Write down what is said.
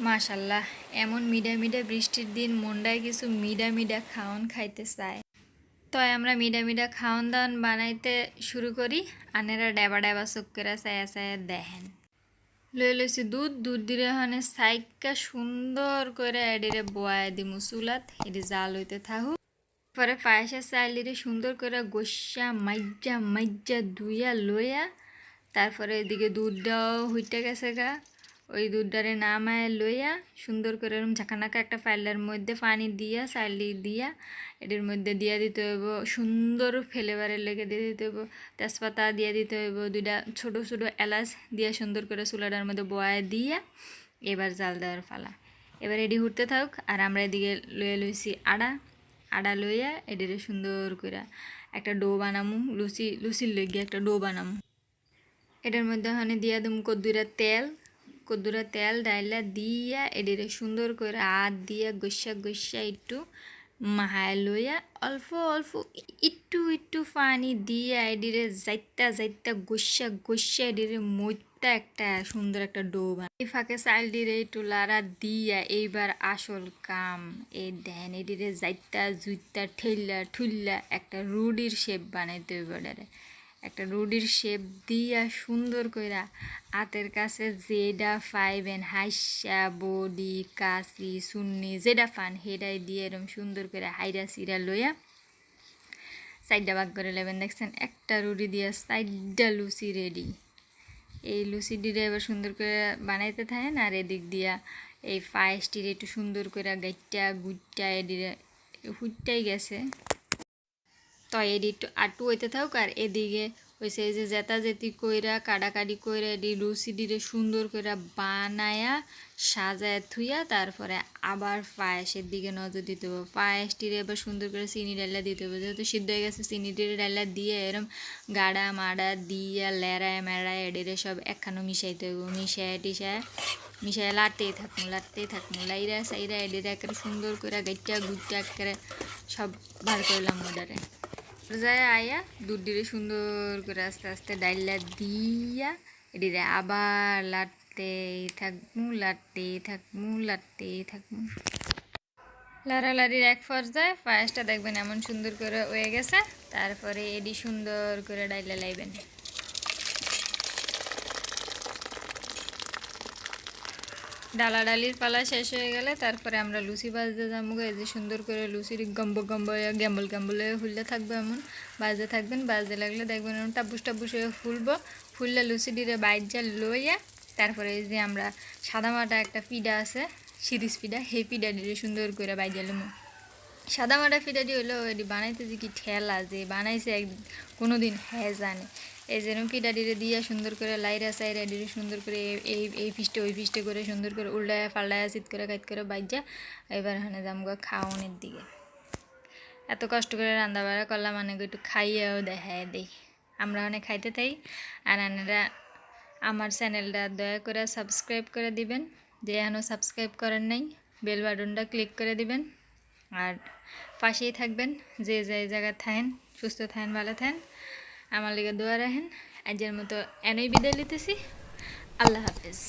মাশাল্লাহ এমন মিডা মিডা বৃষ্টির দিন মনটায় কিছু মিডা মিডা খাওন খাইতে চায়। তাই আমরা মিডা মিডা খাওন দাওয়ান বানাইতে শুরু করি। আনেরা ডেবা ডেবা চোখ করে চায়া চায়া দেখেন। লইছি দুধ দিলে হনে সাইকা সুন্দর করে এডিরে বয়া দিমু চুলাত, এটি জাল হইতে থাকুক। পরে পায়েসের চাইলিরে সুন্দর করে গোসা মাইজা মাইজা ধুইয়া লইয়া তারপরে এদিকে দুধটাও হইতে গেছে গা, ওই দুধটারে নামায় লইয়া সুন্দর করে এরকম ঝাঁকানাকা একটা ফাইলার মধ্যে পানি দিয়া চাইলি দিয়া এটির মধ্যে দিয়া দিতে হইব, সুন্দর ফ্লেভারের লেগে দিয়ে দিতে হইব। তেজপাতা দিয়ে দিতে হইব, 2টা ছোটো ছোটো এলাচ দিয়া সুন্দর করে চুলাটার মধ্যে বয়া দিয়া এবার জাল দেওয়ার ফালা। এবার এটি উঠতে থাকুক আর আমরা এদিকে লইছি আড়া লইয়া এটিরে সুন্দর করে একটা ডো বানামু, লুচির লইগে একটা ডো বানামু। এটার মধ্যে হনে দিয়া দেবো কদ্দুরা তেল ডাইলা দিয়া এডিরে সুন্দর করে হাত দিয়া গোসা একটু মাহায় লইয়া অল্প অল্প একটু পানি দিয়া এডিরে যাইতা গোসা এডিরে মইতা একটা সুন্দর একটা ডো বানাই। এই ফাঁকে চাল ডিরে একটু লাড়া দিয়া এইবার আসল কাম এই দেন এডিরে যাইতা জুইতা ঠুল্লা একটা রুডির শেপ বানাইতে হইব। একটা রুডির শেপ দিয়া সুন্দর কইরা হাতের কাছে যেটা পাইবেন হাইসা বডি কাশি সুন্নি যেটা পান হেডাই দিয়ে এরকম সুন্দর করে হাইরা সিরা লইয়া সাইডটা ভাগ করে নেবেন। দেখছেন একটা রুটি দিয়া সাইডটা লুচি রেডি। এই লুচি দিয়ে এবার সুন্দর করে বানাইতে থাকেন আর এদিক দিয়া এই পায়েসটির একটু সুন্দর করে গাইটা গুইটা এদিকে হুইটাই গেছে। তো এডি একটু আটু হইতে থাকুক আর এদিকে হয়েছে এই যে জেতাজেতি কইরা কাটাকাটি কইরা এডি লুচি দিয়ে সুন্দর করে বানায়া সাজায় থুইয়া তারপরে আবার পায়েসের দিকে নজর দিতে হবে। পায়েসটিরে এবার সুন্দর করে চিনি ডাইলা দিতে হবে, যেহেতু সিদ্ধ হয়ে গেছে চিনিটিরে ডাইলা দিয়ে এরম গাড়া মাড়া দিয়া লেড়ায় মেড়ায় এডিরে সব একখানো মিশাইতে হবে। মিশায় লাটতেই থাকবো লাইরা সাইরা এডিরে একেবারে সুন্দর করে গাইটা গুইটা একেবারে সব বার করলাম ওটারে যায় আয়া দুধ দিয়ে সুন্দর করে আস্তে আস্তে ডাইলা দিয়া এটিরে আবার লাটতেই থাকবো লাড়ালাড়ির এক পর্যায়ে পায়েসটা দেখবেন এমন সুন্দর করে হয়ে গেছে। তারপরে এডি সুন্দর করে ডাইলা লাইবেন। ডালাডালির পালা শেষ হয়ে গেলে তারপরে আমরা লুচি ভাজতে যাবো। এই যে সুন্দর করে লুচির গ্যাম্বল হয়ে ফুলতে থাকবে, এমন ভাজতে থাকবেন। ভাজতে লাগলে দেখবেন এমন টাপুস হয়ে ফুললে লুচি দিয়ে বাইজা লইয়া তারপরে এই যে আমরা সাদামাটা একটা পিঠা আছে সিরিজ পিঠা, সেই পিঠা দিয়ে সুন্দর করে বাইজা লুমো। সাদামাটা পিঠাটি হইলো এটি বানাইতে যে কি ঠেলা যে বানাইছে কোনোদিন হ্যাঁ জানে। এই যেরকম পিঠা ডিরে দিয়া সুন্দর করে লাইরা সাইরা ডিরে সুন্দর করে এই পিষ্টে ওই পিষ্টে করে সুন্দর করে উল্টায় পাল্টায় চিত করে কাইত করে বাইজা এবার এখানে যামগা খাওয়ানোর দিকে। এত কষ্ট করে রান্না বাড়া করলাম মানে একটু খাইয়েও দেখায় দেই। আমরা অনেক খাইতে থাই আর আপনারা আমার চ্যানেলটা দয়া করে সাবস্ক্রাইব করে দিবেন, যে এখনও সাবস্ক্রাইব করেন নাই বেল বাটনটা ক্লিক করে দিবেন আর পাশেই থাকবেন। যে জায়গায় থাকেন সুস্থ থাকেন ভালো থাকেন, আমার লিগে দোয়া রাখেন। আজকের মতো এনেই বিদায় নিতেছি। আল্লাহ হাফেজ।